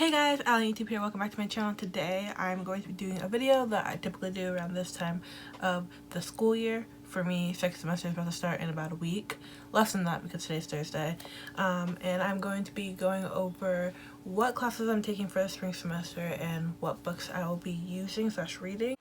Hey guys, Allie YouTube here. Welcome back to my channel. Today I'm going to be doing a video that I typically do around this time of the school year. For me, second semester is about to start in about a week. Less than that because today's Thursday. And I'm going to be going over what classes I'm taking for the spring semester and what books I will be using / reading.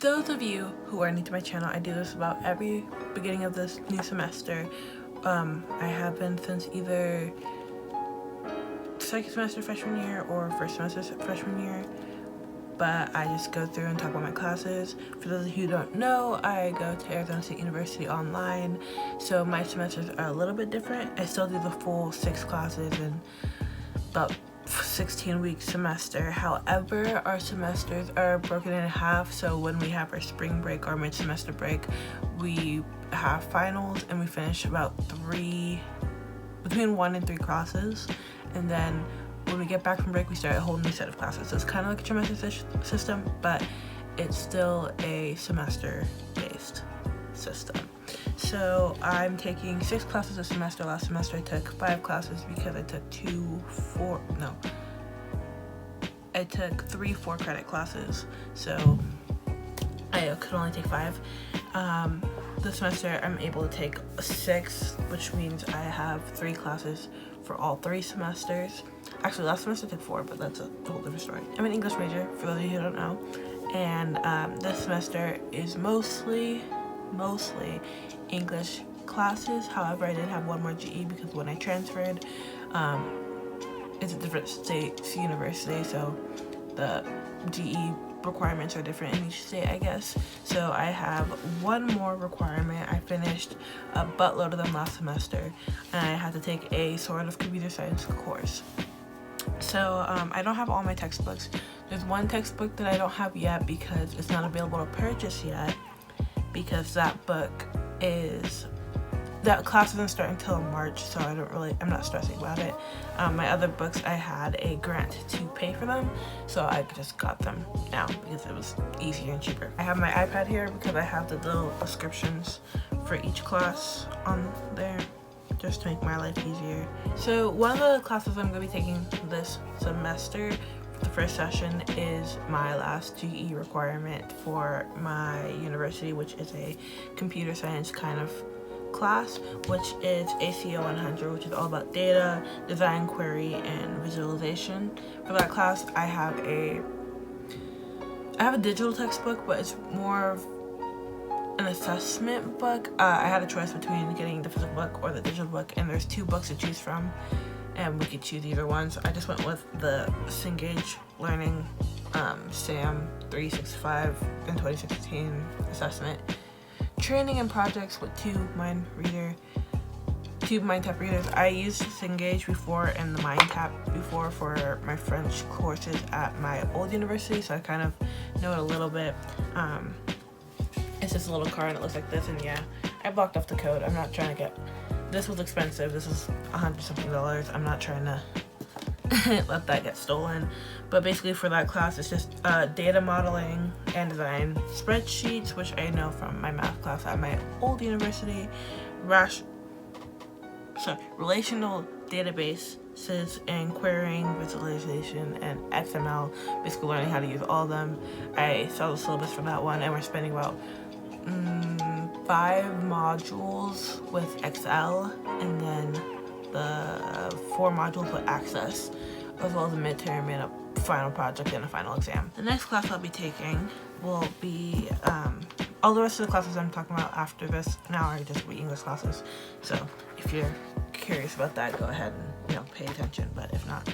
Those of you who are new to my channel, I do this about every beginning of this new semester. I have been since either second semester freshman year or first semester freshman year, but I just go through and talk about my classes. For those of you who don't know, I go to Arizona State University online, so my semesters are a little bit different. I still do the full 6 classes in about 16-week semester. However, our semesters are broken in half, so when we have our spring break or mid-semester break, we have finals and we finish about between 1 and 3 classes, and then when we get back from break we start a whole new set of classes. So it's kind of like a trimester system, but it's still a semester based system. So I'm taking 6 classes a semester. Last semester I took 5 classes because I took 3 4-credit classes, so I could only take 5. This semester I'm able to take 6, which means I have 3 classes for all 3 semesters. Actually, last semester I took 4, but that's a whole different story. I'm an English major, for those of you who don't know, and this semester is mostly English classes. However, I did have one more GE because when I transferred, it's a different state university, so the GE requirements are different in each state, I guess. So I have one more requirement. I finished a buttload of them last semester, and I had to take a sort of computer science course. So I don't have all my textbooks. There's one textbook that I don't have yet because it's not available to purchase yet, because that class doesn't start until March, so I'm not stressing about it. My other books, I had a grant to pay for them, so I just got them now because it was easier and cheaper. I have my iPad here because I have the little descriptions for each class on there, just to make my life easier. So one of the classes I'm going to be taking this semester, the first session, is my last GE requirement for my university, which is a computer science kind of class, which is ACO 100, which is all about data, design, query, and visualization. For that class, I have a digital textbook, but it's more of an assessment book. I had a choice between getting the physical book or the digital book, and there's 2 books to choose from, and we could choose either one. So I just went with the Cengage Learning SAM 365 in 2016 assessment. Training and projects with 2 MindTap readers. I used Cengage before and the MindTap before for my French courses at my old university, so I kind of know it a little bit. It's just a little card and it looks like this, and yeah, I blocked off the code. I'm not trying to get, this was expensive. This is $100-something. I'm not trying to let that get stolen. But basically for that class, it's just data modeling and design, spreadsheets, which I know from my math class at my old university, relational databases and querying, visualization, and XML, basically learning how to use all of them. I saw the syllabus for that one, and we're spending about 5 modules with Excel, and then the 4 modules with Access, as well as a midterm and a final project and a final exam. The next class I'll be taking will be all the rest of the classes I'm talking about after this now are just English classes. So if you're curious about that, go ahead and pay attention. But if not,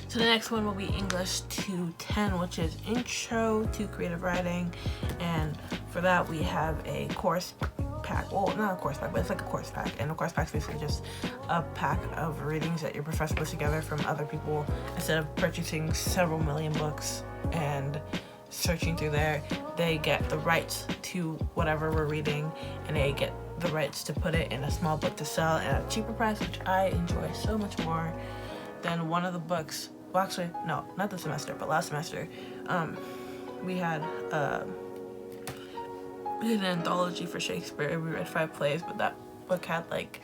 so the next one will be English 210, which is Intro to Creative Writing, and for that we have a course pack. Well, not a course pack, but it's like a course pack, and a course pack is basically just a pack of readings that your professor puts together from other people. Instead of purchasing several million books and searching through there, they get the rights to whatever we're reading, and they get the rights to put it in a small book to sell at a cheaper price, which I enjoy so much more than one of the books well, actually, no, not this semester, but last semester, we had an anthology for Shakespeare. We read 5 plays, but that book had like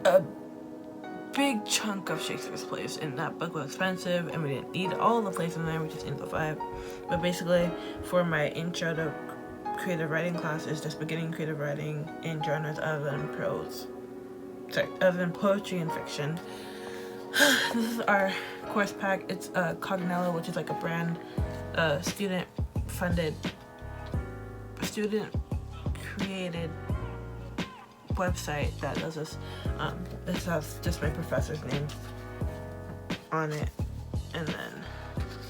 a big chunk of Shakespeare's plays, and that book was expensive, and we didn't need all the plays in there. We just needed the 5. But basically, for my intro to creative writing class, is just beginning creative writing in genres other than poetry and fiction. This is our course pack. It's Cognella, which is like a brand, student-funded, student-created website that does this. This has just my professor's name on it, and then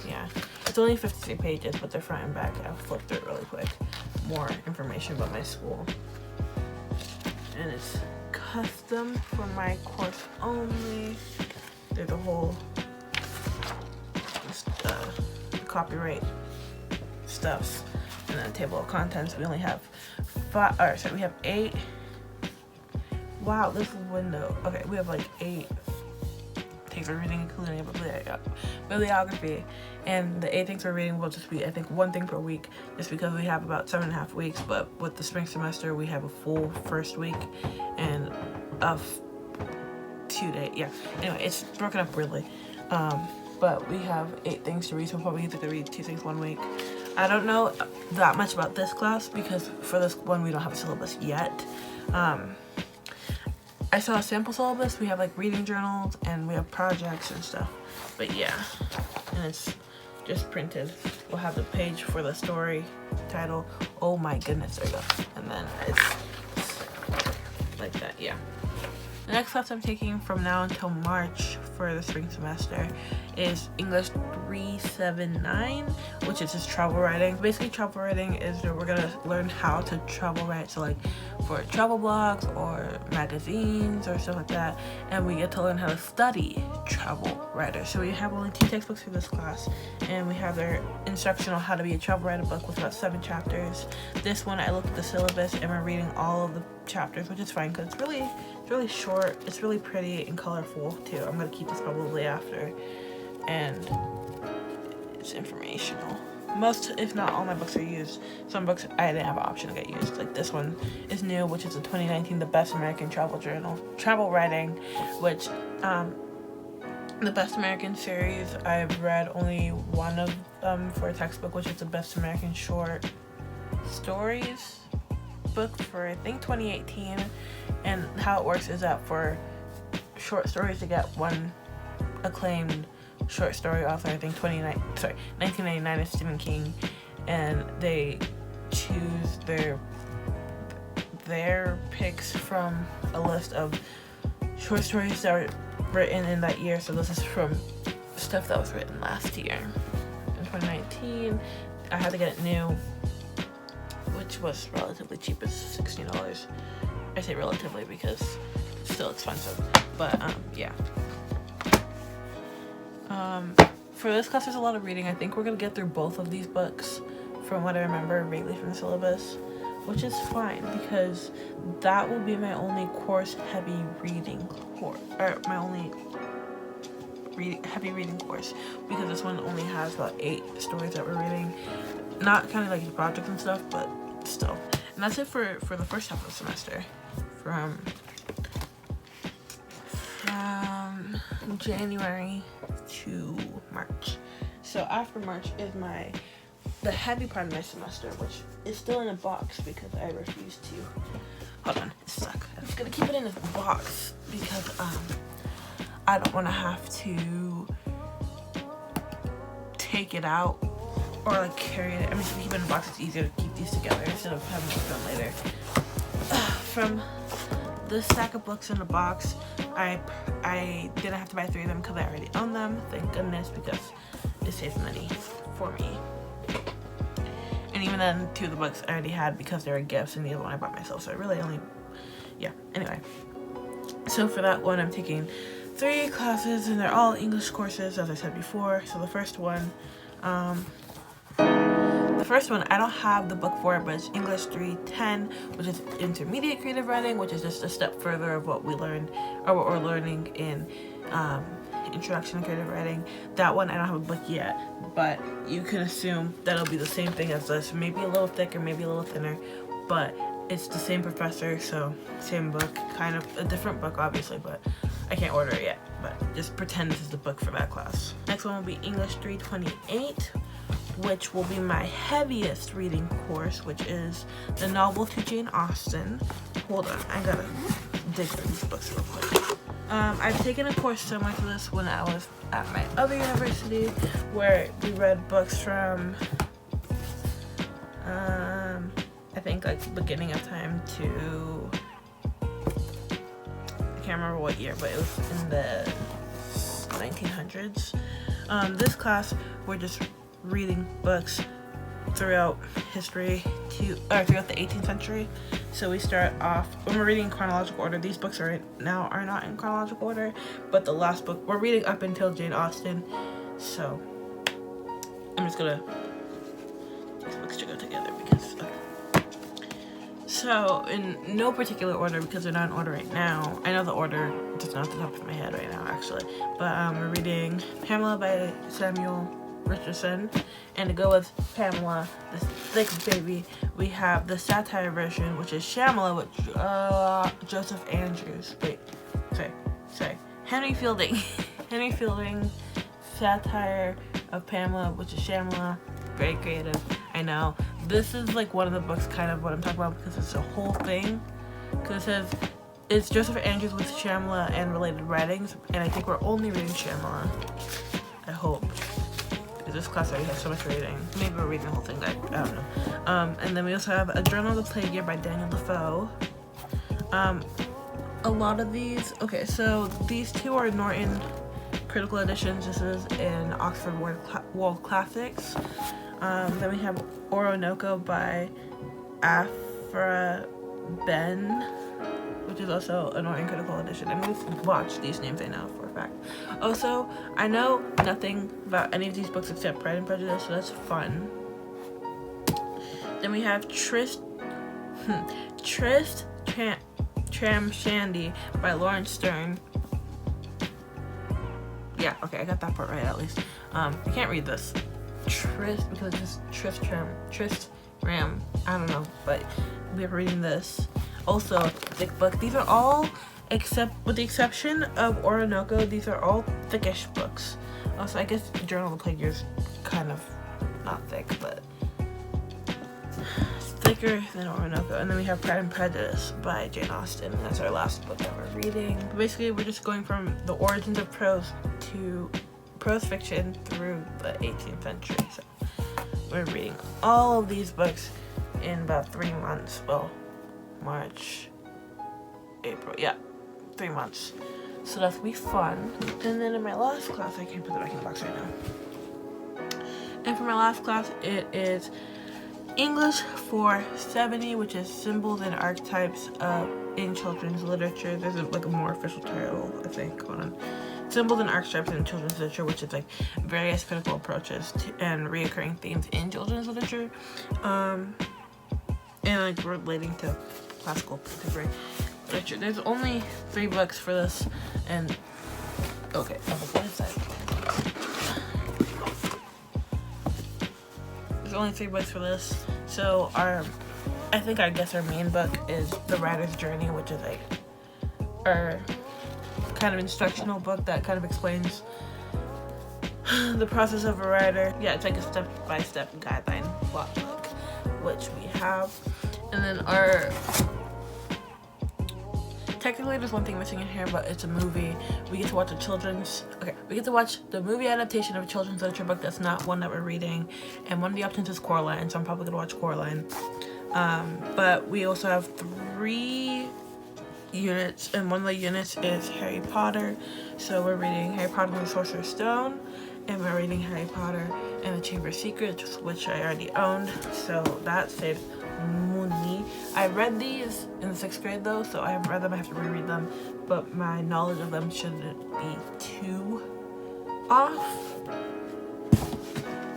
yeah, it's only 53 pages, but they're front and back. I'll flip through it really quick. More information about my school, and it's custom for my course only. There's a whole copyright stuffs, and then table of contents. We only have 5. Or sorry, we have 8. Wow, this window. Okay, we have like 8 things we're reading, including bibliography, and the 8 things we're reading will just be, I think, 1 thing per week, just because we have about 7.5 weeks. But with the spring semester, we have a full first week and of 2 days. Yeah. Anyway, it's broken up weirdly. But we have 8 things to read, so we'll probably get to read 2 things 1 week. I don't know that much about this class because for this one we don't have a syllabus yet. I saw a sample syllabus. We have like reading journals and we have projects and stuff. But yeah, and it's just printed. We'll have the page for the story title. Oh my goodness, there you go. And then it's like that, yeah. The next class I'm taking from now until March for the spring semester is English 379, which is just travel writing. Basically, travel writing is where we're gonna learn how to travel write, so like for travel blogs or magazines or stuff like that, and we get to learn how to study travel writers. So we have only 2 textbooks for this class, and we have their instruction on how to be a travel writer book with about 7 chapters. This one, I looked at the syllabus and we're reading all of the chapters, which is fine because it's really short. It's really pretty and colorful too. I'm gonna keep this probably after, and it's informational. Most, if not all, my books are used. Some books I didn't have an option to get used. Like this one is new, which is a 2019 The Best American Travel Journal, Travel Writing, which the Best American series, I've read only one of them for a textbook, which is the Best American Short Stories book for I think 2018. And how it works is that for short stories to get one acclaimed short story author, I think 1999 is Stephen King, and they choose their picks from a list of short stories that were written in that year. So this is from stuff that was written last year. In 2019, I had to get it new, which was relatively cheap. It's $16. I say relatively because it's still expensive, but yeah. For this class, there's a lot of reading. I think we're gonna get through both of these books from what I remember vaguely from the syllabus, which is fine because that will be my only course-heavy reading course, or my only heavy reading course, because this one only has about 8 stories that we're reading. Not kind of like the projects and stuff, but still. And that's it for the first half of the semester, from January to March. So after March is the heavy part of my semester, which is still in a box because I refuse to. Hold on, it's stuck. I'm just gonna keep it in this box because I don't want to have to take it out or like carry it. I mean, if you keep it in a box, it's easier to keep these together instead of having it done later. From the stack of books in the box, I didn't have to buy 3 of them because I already own them. Thank goodness, because it saves money for me. And even then, 2 of the books I already had because they were gifts, and the other one I bought myself. So I really only, yeah. Anyway, so for that one, I'm taking 3 classes, and they're all English courses, as I said before. So the first one, I don't have the book for it, but it's English 310, which is intermediate creative writing, which is just a step further of what we learned, or what we're learning in Introduction to Creative Writing. That one I don't have a book yet, but you can assume that it'll be the same thing as this. Maybe a little thicker, maybe a little thinner, but it's the same professor, so same book. Kind of a different book, obviously, but I can't order it yet. But just pretend this is the book for that class. Next one will be English 328, which will be my heaviest reading course, which is the novel to Jane Austen. Hold on, I gotta dig for these books real quick. I've taken a course similar to this when I was at my other university, where we read books from I think like beginning of time to, I can't remember what year, but it was in the 1900s. This class, we're just reading books throughout history throughout the 18th century. So we start off, when we're reading in chronological order, these books are not in chronological order, but the last book, we're reading up until Jane Austen. So I'm just gonna, these books should go together because, okay. So in no particular order, because they're not in order right now. I know the order, just not off the top of my head right now actually, but we're reading Pamela by Samuel Richardson, and to go with Pamela, this thick baby, we have the satire version, which is Shamala with Joseph Andrews. Sorry. Henry Fielding. Henry Fielding, satire of Pamela, which is Shamala. Very creative, I know. This is like one of the books, kind of what I'm talking about, because it's a whole thing. Because it says it's Joseph Andrews with Shamala and related writings, and I think we're only reading Shamala. I hope. This class already has so much reading. Maybe we're reading the whole thing, I don't know. And then we also have A Journal of the Plague Year by Daniel Defoe. A lot of these, okay, so these two are Norton Critical Editions. This is in Oxford World Classics. Then we have Orinoco by Afra Ben, which is also a Norton Critical Edition. I'm going to watch these names I know for a fact. Also, I know nothing about any of these books except Pride and Prejudice, so that's fun. Then we have Trist Tram Shandy by Lawrence Stern. Yeah, okay, I got that part right at least. I can't read this. Trist, because it's just Tristram, I don't know, but we're reading this. Also, thick book. These are all, with the exception of Orinoco, these are all thickish books. Also, I guess Journal of the Plague Year is kind of not thick, but it's thicker than Orinoco. And then we have Pride and Prejudice by Jane Austen. And that's our last book that we're reading. But basically, we're just going from the origins of prose to prose fiction through the 18th century. So we're reading all of these books in about 3 months. Well, March, April, yeah, 3 months. So that's gonna be fun. And then in my last class, I can't put it back in the box right now. And for my last class, it is English 470, which is Symbols and Archetypes in Children's Literature. There's like a more official title, I think. Hold on. Symbols and Archetypes in Children's Literature, which is like various critical approaches to, and reoccurring themes in children's literature. And like relating to classical contemporary literature. There's only 3 books for this, and okay, what is that? There's only 3 books for this. So I guess our main book is The Writer's Journey, which is like our kind of instructional book that kind of explains the process of a writer. Yeah, it's like a step-by-step guideline plot book, which we have. And then technically there's one thing missing in here, but it's a movie. We get to watch we get to watch the movie adaptation of a children's literature book that's not one that we're reading, and one of the options is Coraline, so I'm probably gonna watch Coraline. But we also have 3 units, and one of the units is Harry Potter. So we're reading Harry Potter and the Sorcerer's Stone, and we're reading Harry Potter and the Chamber of Secrets, which I already owned, so that saved money. I read these in the 6th grade though, so I haven't read them. I have to reread them, but my knowledge of them shouldn't be too off.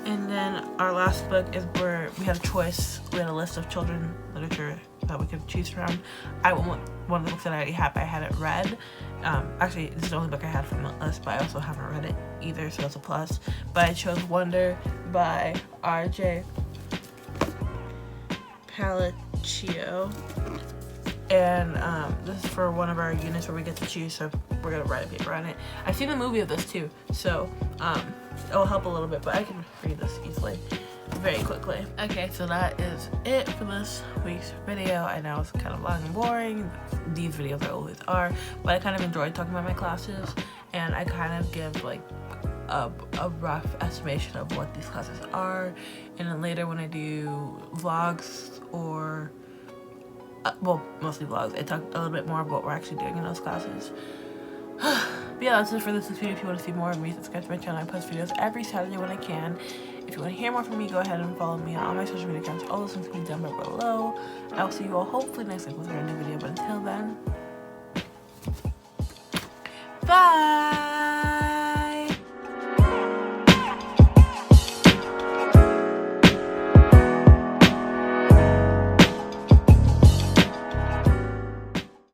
And then our last book is where we had a choice. We had a list of children's literature that we could choose from. I went with one of the books that I already have. I had it read, Actually, this is the only book I had from the list, but I also haven't read it either, so that's a plus. But I chose Wonder by R.J. Palaccio. And this is for one of our units where we get to choose, so we're gonna write a paper on it. I've seen the movie of this too, so it'll help a little bit, but I can read this easily, very quickly. Okay, so that is it for this week's video. I know it's kind of long and boring. These videos always are, but I kind of enjoyed talking about my classes, and I kind of give like a rough estimation of what these classes are, and then later when I do vlogs or well, mostly vlogs, I talk a little bit more about what we're actually doing in those classes. But yeah, that's it for this video. If you want to see more of me, subscribe to my channel. I post videos every Saturday when I can. If you want to hear more from me, go ahead and follow me on all my social media accounts. All those links will be down below. I'll see you all hopefully next week with a new video, but until then, bye!